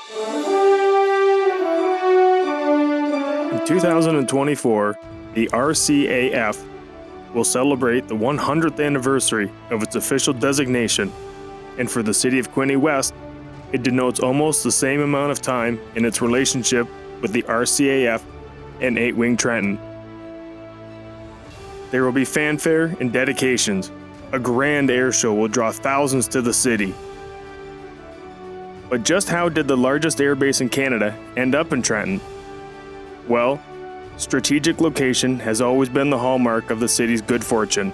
In 2024, the RCAF will celebrate the 100th anniversary of its official designation, and for the city of Quinte West, it denotes almost the same amount of time in its relationship with the RCAF and 8-Wing Trenton. There will be fanfare and dedications. A grand airshow will draw thousands to the city. But just how did the largest airbase in Canada end up in Trenton? Well, strategic location has always been the hallmark of the city's good fortune.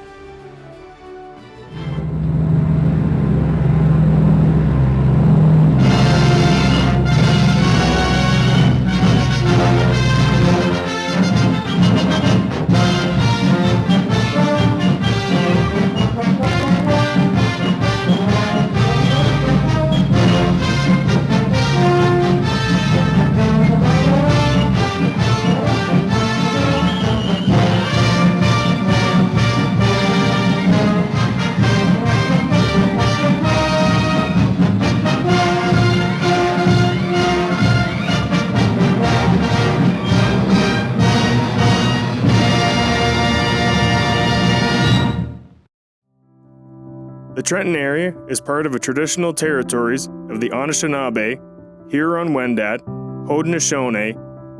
The Trenton area is part of the traditional territories of the Anishinaabe, Huron-Wendat, Haudenosaunee,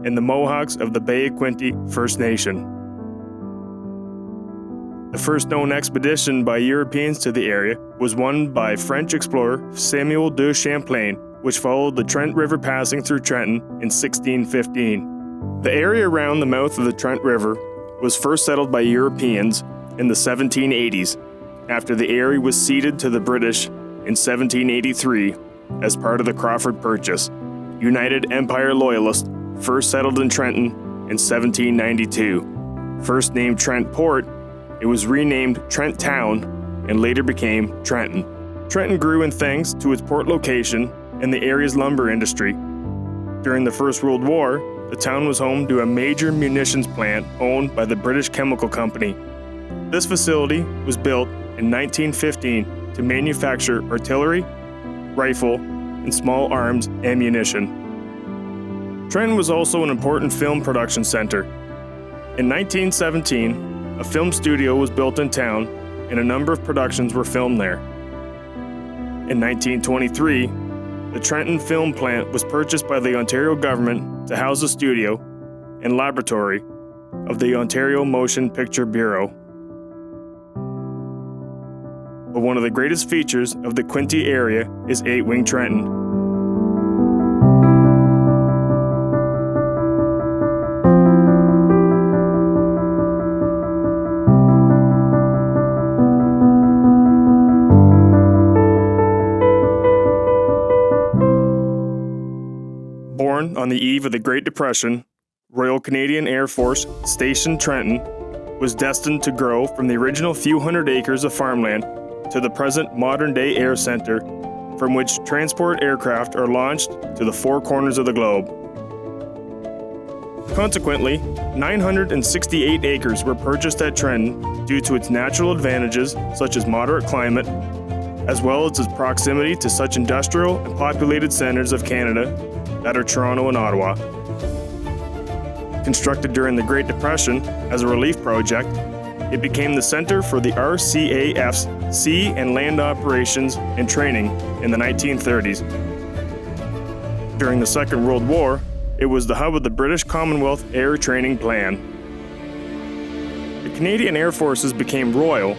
and the Mohawks of the Bay of Quinte First Nation. The first known expedition by Europeans to the area was one by French explorer Samuel de Champlain, which followed the Trent River passing through Trenton in 1615. The area around the mouth of the Trent River was first settled by Europeans in the 1780s, after the area was ceded to the British in 1783 as part of the Crawford Purchase. United Empire Loyalists first settled in Trenton in 1792. First named Trent Port, it was renamed Trent Town and later became Trenton. Trenton grew in thanks to its port location and the area's lumber industry. During the First World War, the town was home to a major munitions plant owned by the British Chemical Company. This facility was built in 1915 to manufacture artillery, rifle, and small arms ammunition. Trenton was also an important film production center. In 1917, a film studio was built in town, and a number of productions were filmed there. In 1923, the Trenton Film Plant was purchased by the Ontario government to house the studio and laboratory of the Ontario Motion Picture Bureau. But one of the greatest features of the Quinte area is 8-Wing Trenton. Born on the eve of the Great Depression, Royal Canadian Air Force Station Trenton was destined to grow from the original few hundred acres of farmland to the present modern-day air center, from which transport aircraft are launched to the four corners of the globe. Consequently, 968 acres were purchased at Trenton due to its natural advantages such as moderate climate, as well as its proximity to such industrial and populated centers of Canada that are Toronto and Ottawa. Constructed during the Great Depression as a relief project, it became the center for the RCAF's sea and land operations and training in the 1930s. During the Second World War, it was the hub of the British Commonwealth Air Training Plan. The Canadian Air Forces became Royal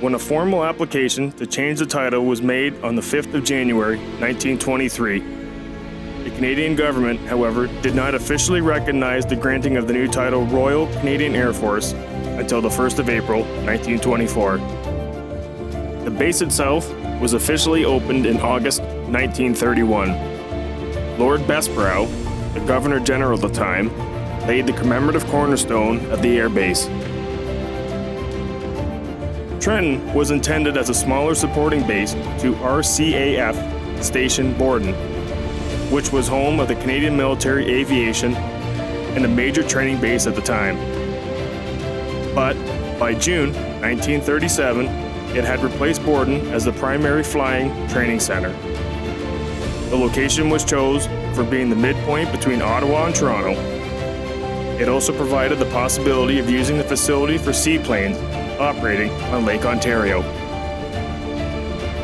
when a formal application to change the title was made on the 5th of January, 1923. The Canadian government, however, did not officially recognize the granting of the new title Royal Canadian Air Force until the 1st of April, 1924. The base itself was officially opened in August 1931. Lord Bessborough, the Governor General at the time, laid the commemorative cornerstone of the airbase. Trenton was intended as a smaller supporting base to RCAF Station Borden, which was home of the Canadian Military Aviation and a major training base at the time. But by June 1937, it had replaced Borden as the primary flying training center. The location was chosen for being the midpoint between Ottawa and Toronto. It also provided the possibility of using the facility for seaplanes operating on Lake Ontario.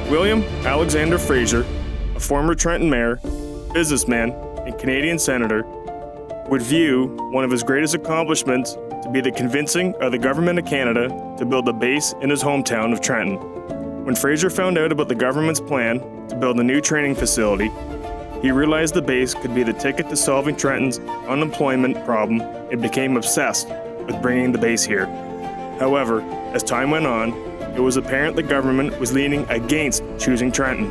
William Alexander Fraser, a former Trenton mayor, businessman, and Canadian senator, would view one of his greatest accomplishments to be the convincing of the Government of Canada to build a base in his hometown of Trenton. When Fraser found out about the government's plan to build a new training facility, he realized the base could be the ticket to solving Trenton's unemployment problem and became obsessed with bringing the base here. However, as time went on, it was apparent the government was leaning against choosing Trenton.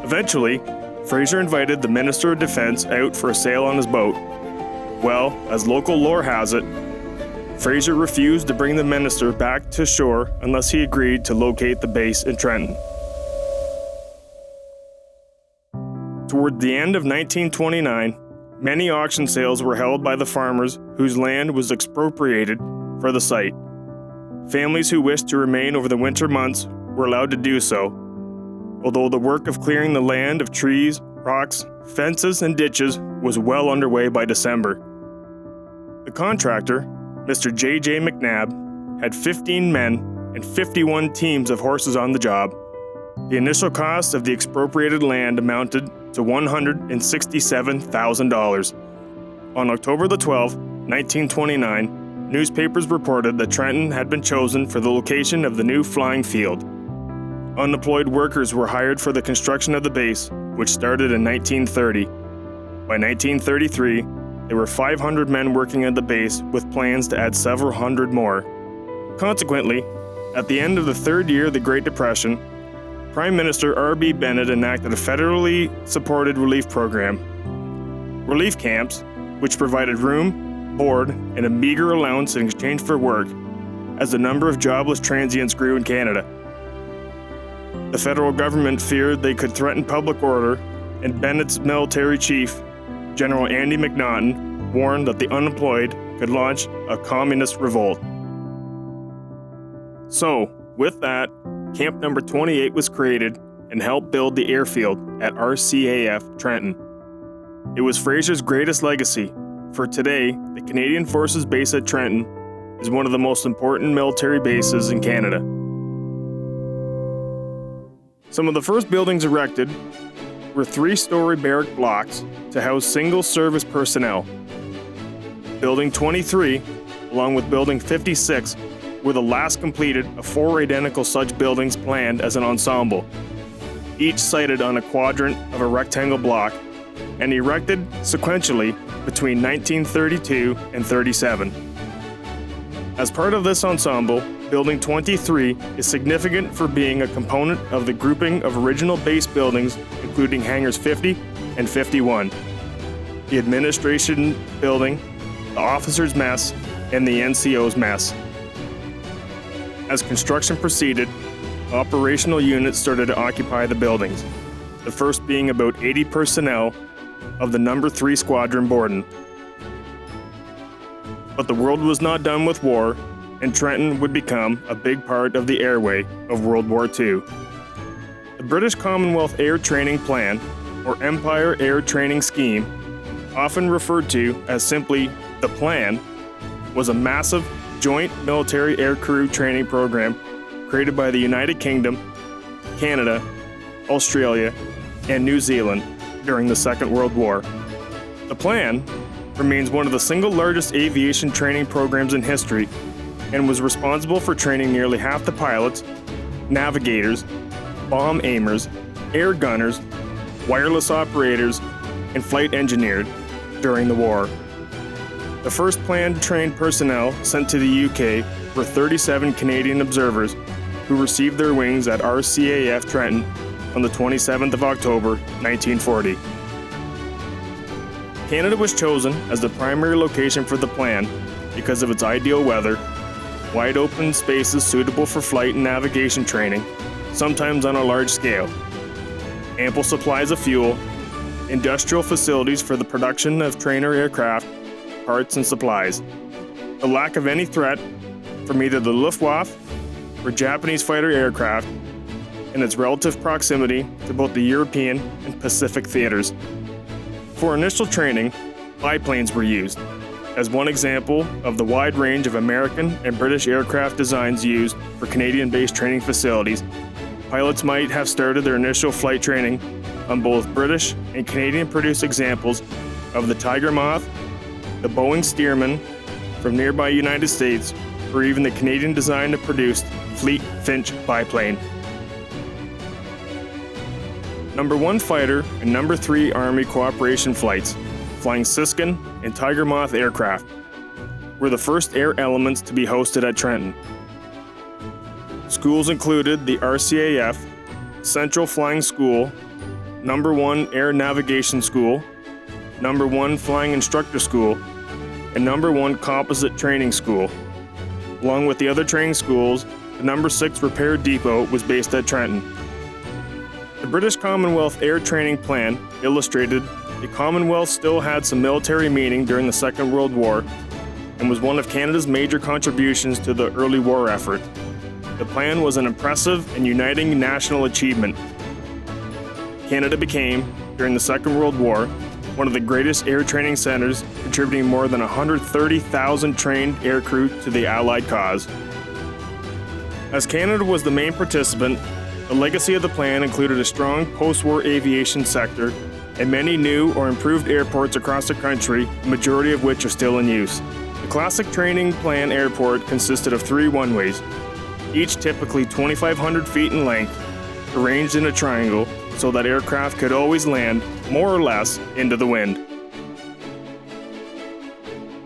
Eventually, Fraser invited the Minister of Defense out for a sail on his boat. Well, as local lore has it, Fraser refused to bring the minister back to shore unless he agreed to locate the base in Trenton. Toward the end of 1929, many auction sales were held by the farmers whose land was expropriated for the site. Families who wished to remain over the winter months were allowed to do so, although the work of clearing the land of trees, rocks, fences, and ditches was well underway by December. The contractor, Mr. J.J. McNabb, had 15 men and 51 teams of horses on the job. The initial cost of the expropriated land amounted to $167,000. On October the 12th, 1929, newspapers reported that Trenton had been chosen for the location of the new flying field. Unemployed workers were hired for the construction of the base, which started in 1930. By 1933, there were 500 men working at the base with plans to add several hundred more. Consequently, at the end of the third year of the Great Depression, Prime Minister R.B. Bennett enacted a federally supported relief program. Relief camps, which provided room, board, and a meager allowance in exchange for work, as the number of jobless transients grew in Canada. The federal government feared they could threaten public order, and Bennett's military chief, General Andy McNaughton, warned that the unemployed could launch a communist revolt. So, with that, Camp Number 28 was created and helped build the airfield at RCAF Trenton. It was Fraser's greatest legacy, for today, the Canadian Forces Base at Trenton is one of the most important military bases in Canada. Some of the first buildings erected were 3-story barrack blocks to house single-service personnel. Building 23, along with Building 56, were the last completed of 4 identical such buildings planned as an ensemble, each sited on a quadrant of a rectangle block, and erected sequentially between 1932 and 37. As part of this ensemble, Building 23 is significant for being a component of the grouping of original base buildings, including hangars 50 and 51, the administration building, the officers' mess, and the NCO's mess. As construction proceeded, operational units started to occupy the buildings, the first being about 80 personnel of the No. 3 Squadron Borden. But the world was not done with war, and Trenton would become a big part of the airway of World War II. The British Commonwealth Air Training Plan, or Empire Air Training Scheme, often referred to as simply the Plan, was a massive joint military aircrew training program created by the United Kingdom, Canada, Australia, and New Zealand during the Second World War. The Plan remains one of the single largest aviation training programs in history and was responsible for training nearly half the pilots, navigators, bomb aimers, air gunners, wireless operators, and flight engineers during the war. The first planned trained personnel sent to the UK were 37 Canadian observers who received their wings at RCAF Trenton on the 27th of October, 1940. Canada was chosen as the primary location for the plan because of its ideal weather, wide open spaces suitable for flight and navigation training, sometimes on a large scale, ample supplies of fuel, industrial facilities for the production of trainer aircraft, parts and supplies, the lack of any threat from either the Luftwaffe or Japanese fighter aircraft, in its relative proximity to both the European and Pacific theaters. For initial training, biplanes were used, as one example of the wide range of American and British aircraft designs used for Canadian-based training facilities. Pilots might have started their initial flight training on both British and Canadian-produced examples of the Tiger Moth, the Boeing Stearman from nearby United States, or even the Canadian-designed and produced Fleet Finch biplane. Number 1 Fighter and Number 3 Army Cooperation flights, flying Siskin and Tiger Moth aircraft, were the first air elements to be hosted at Trenton. Schools included the RCAF, Central Flying School, Number 1 Air Navigation School, Number 1 Flying Instructor School, and Number 1 Composite Training School. Along with the other training schools, the Number 6 Repair Depot was based at Trenton. The British Commonwealth Air Training Plan illustrated the Commonwealth still had some military meaning during the Second World War and was one of Canada's major contributions to the early war effort. The plan was an impressive and uniting national achievement. Canada became, during the Second World War, one of the greatest air training centers, contributing more than 130,000 trained aircrew to the Allied cause. As Canada was the main participant, the legacy of the plan included a strong post-war aviation sector and many new or improved airports across the country, the majority of which are still in use. The classic training plan airport consisted of 3 runways, each typically 2,500 feet in length, arranged in a triangle so that aircraft could always land, more or less, into the wind.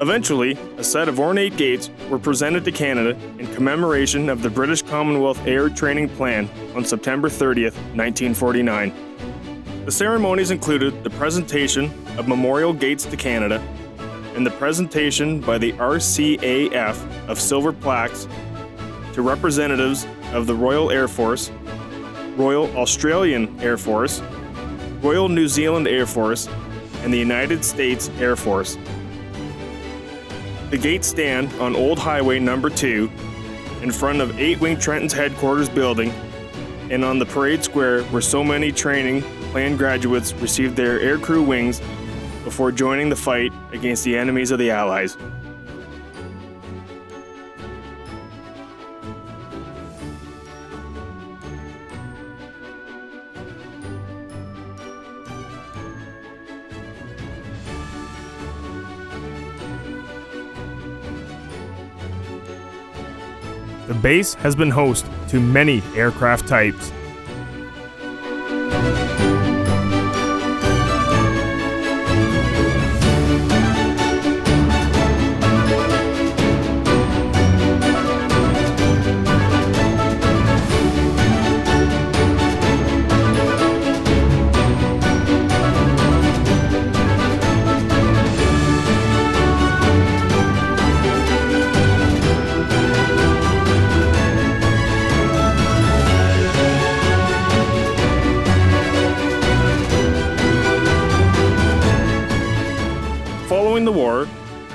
Eventually, a set of ornate gates were presented to Canada in commemoration of the British Commonwealth Air Training Plan on September 30th, 1949. The ceremonies included the presentation of memorial gates to Canada and the presentation by the RCAF of silver plaques to representatives of the Royal Air Force, Royal Australian Air Force, Royal New Zealand Air Force, and the United States Air Force. The gates stand on Old Highway Number 2 in front of 8-Wing Trenton's headquarters building and on the parade square where so many training plan graduates received their aircrew wings before joining the fight against the enemies of the Allies. The base has been host to many aircraft types. Following the war,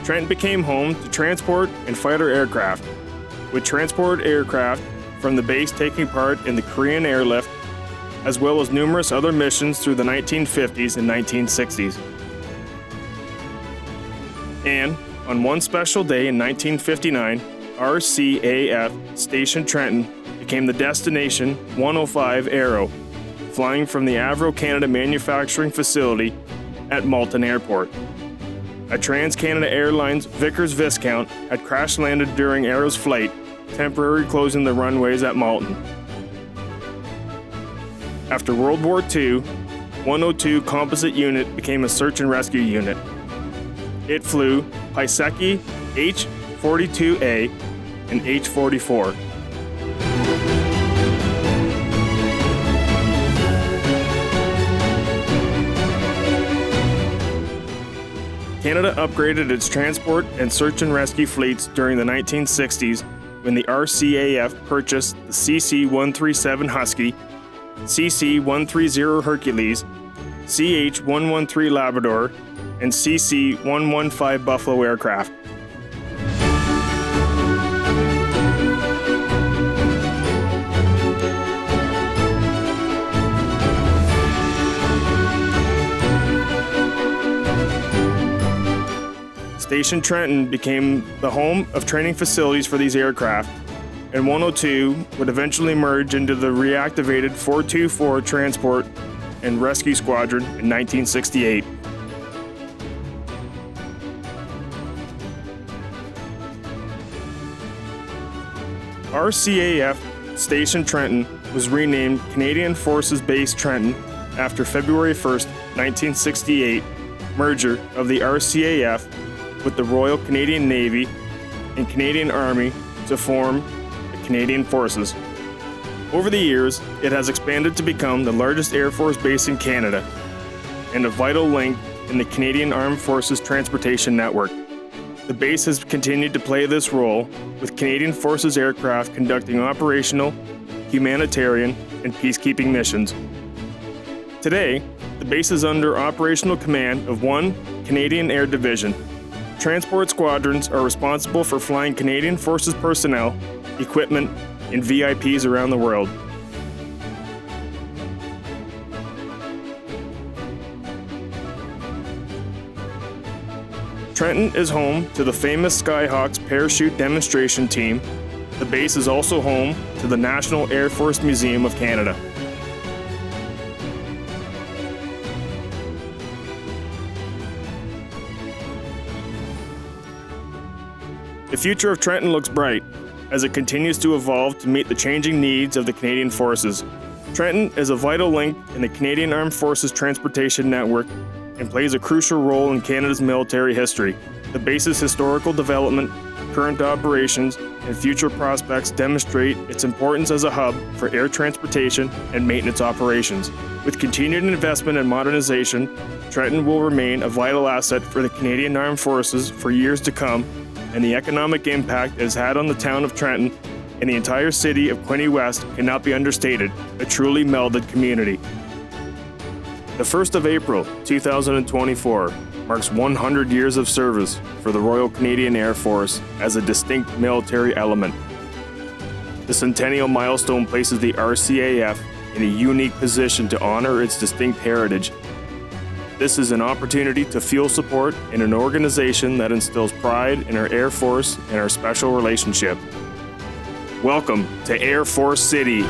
Trenton became home to transport and fighter aircraft, with transport aircraft from the base taking part in the Korean airlift, as well as numerous other missions through the 1950s and 1960s. And on one special day in 1959, RCAF Station Trenton became the destination 105 Aero, flying from the Avro Canada manufacturing facility at Malton Airport. A Trans-Canada Airlines Vickers Viscount had crash-landed during Aero's flight, temporarily closing the runways at Malton. After World War II, 102 Composite Unit became a search and rescue unit. It flew Paiseki H-42A and H-44. Canada upgraded its transport and search and rescue fleets during the 1960s when the RCAF purchased the CC-137 Husky, CC-130 Hercules, CH-113 Labrador, and CC-115 Buffalo aircraft. Station Trenton became the home of training facilities for these aircraft, and 102 would eventually merge into the reactivated 424 Transport and Rescue Squadron in 1968. RCAF Station Trenton was renamed Canadian Forces Base Trenton after February 1st, 1968 merger of the RCAF with the Royal Canadian Navy and Canadian Army to form the Canadian Forces. Over the years, it has expanded to become the largest Air Force base in Canada and a vital link in the Canadian Armed Forces transportation network. The base has continued to play this role, with Canadian Forces aircraft conducting operational, humanitarian, and peacekeeping missions. Today, the base is under operational command of 1 Canadian Air Division. Transport squadrons are responsible for flying Canadian Forces personnel, equipment, and VIPs around the world. Trenton is home to the famous Skyhawks parachute demonstration team. The base is also home to the National Air Force Museum of Canada. The future of Trenton looks bright as it continues to evolve to meet the changing needs of the Canadian Forces. Trenton is a vital link in the Canadian Armed Forces transportation network and plays a crucial role in Canada's military history. The base's historical development, current operations, and future prospects demonstrate its importance as a hub for air transportation and maintenance operations. With continued investment in modernization, Trenton will remain a vital asset for the Canadian Armed Forces for years to come, and the economic impact it has had on the town of Trenton and the entire city of Quinte West cannot be understated, a truly melded community. The 1st of April, 2024 marks 100 years of service for the Royal Canadian Air Force as a distinct military element. The centennial milestone places the RCAF in a unique position to honor its distinct heritage. This is an opportunity to feel support in an organization that instills pride in our Air Force and our special relationship. Welcome to Air Force City.